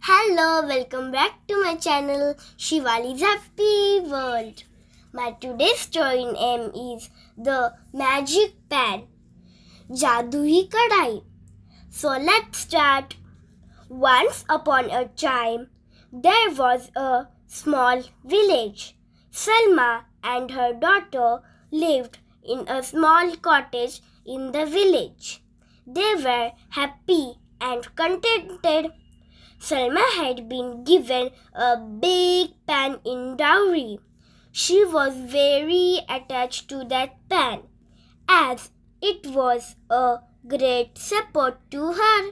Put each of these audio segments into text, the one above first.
Hello, welcome back to my channel Shivalee's Happy World. My today's story name is The Magic Pan. Jadui Kadai. So let's start. Once upon a time, there was a small village. Salma and her daughter lived in a small cottage in the village. They were happy and contented. Salma had been given a big pan in dowry. She was very attached to that pan, as it was a great support to her.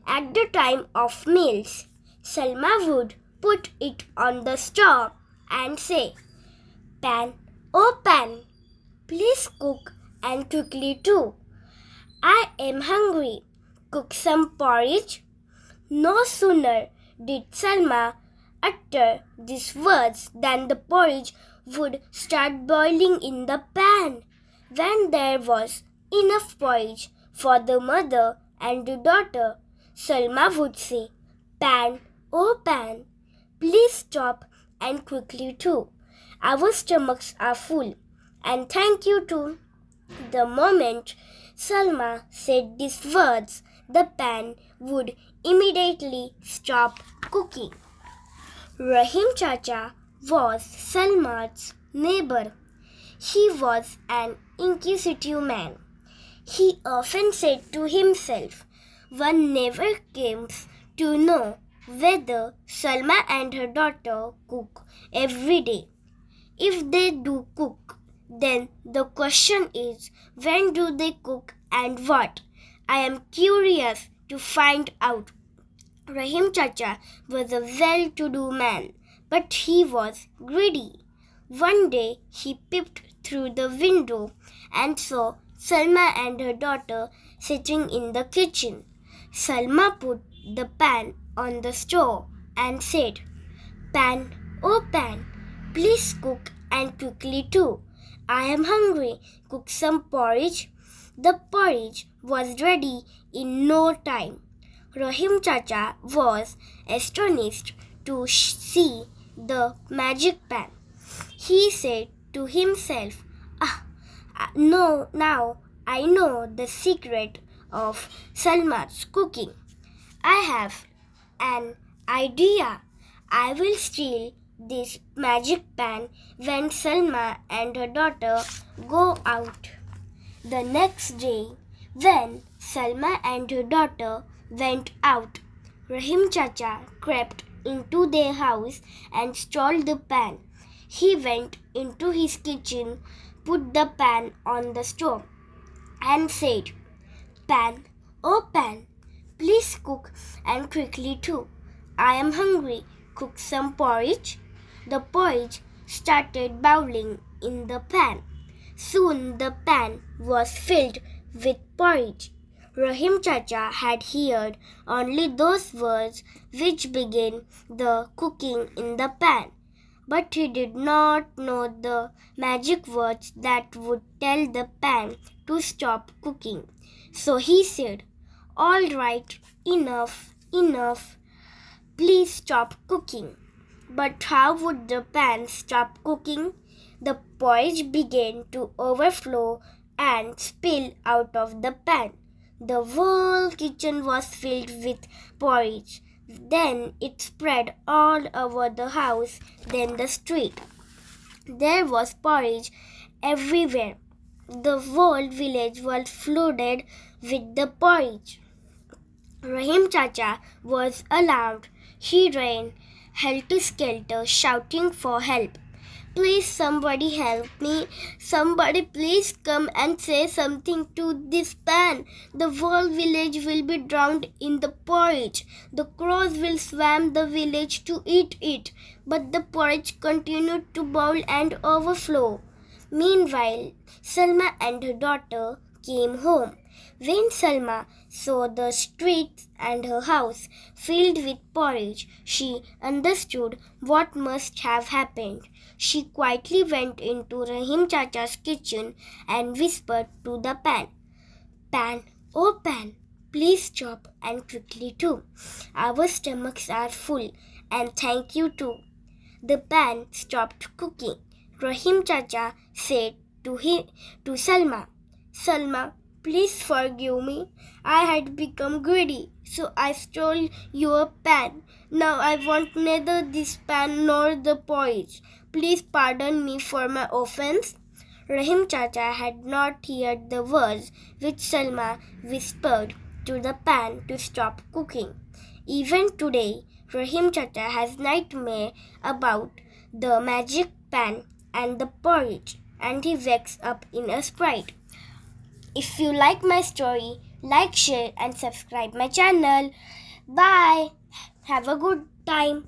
At the time of meals, Salma would put it on the stove and say, "Pan, oh pan, please cook and quickly too. I am hungry. Cook some porridge." No sooner did Salma utter these words than the porridge would start boiling in the pan. When there was enough porridge for the mother and the daughter, Salma would say, "Pan, oh pan, please stop and quickly too. Our stomachs are full, and thank you too." The moment Salma said these words, the pan would immediately stop cooking. Rahim Chacha was Salma's neighbor. He was an inquisitive man. He often said to himself, "One never comes to know whether Salma and her daughter cook every day. If they do cook, then the question is, when do they cook and what? I am curious to find out." Rahim Chacha was a well-to-do man, but he was greedy. One day he peeped through the window and saw Salma and her daughter sitting in the kitchen. Salma put the pan on the stove and said, "Pan, oh pan, please cook and quickly too. I am hungry. Cook some porridge." The porridge was ready in no time. Rahim Chacha was astonished to see the magic pan. He said to himself, "No, now I know the secret of Salma's cooking. I have an idea. I will steal this magic pan when Salma and her daughter go out." The next day, when Salma and her daughter went out, Rahim Chacha crept into their house and stole the pan. He went into his kitchen, put the pan on the stove, and said, "Pan, oh pan, please cook and quickly too. I am hungry. Cook some porridge." The porridge started boiling in the pan. Soon the pan was filled with porridge. Rahim Chacha had heard only those words which began the cooking in the pan, but he did not know the magic words that would tell the pan to stop cooking. So he said, "All right, enough, enough. Please stop cooking." But how would the pan stop cooking? The porridge began to overflow and spill out of the pan. The whole kitchen was filled with porridge. Then it spread all over the house, then the street. There was porridge everywhere. The whole village was flooded with the porridge. Rahim Chacha was alarmed. He ran helter-skelter, shouting for help. "Please, somebody help me. Somebody please come and say something to this pan. The whole village will be drowned in the porridge. The crows will swarm the village to eat it." But the porridge continued to boil and overflow. Meanwhile, Salma and her daughter came home. When Salma saw the streets and her house filled with porridge, she understood what must have happened. She quietly went into Rahim Chacha's kitchen and whispered to the pan, "Pan, oh pan, Please stop and quickly too. Our stomachs are full and thank you too. The pan stopped cooking. Rahim Chacha said to Salma, Salma, please forgive me. I had become greedy, so I stole your pan. Now I want neither this pan nor the porridge. Please pardon me for my offense. Rahim Chacha had not heard the words which Salma whispered to the pan to stop cooking. Even today, Rahim Chacha has nightmare about the magic pan and the porridge, and he wakes up in a fright. If you like my story, like, share and subscribe my channel. Bye. Have a good time.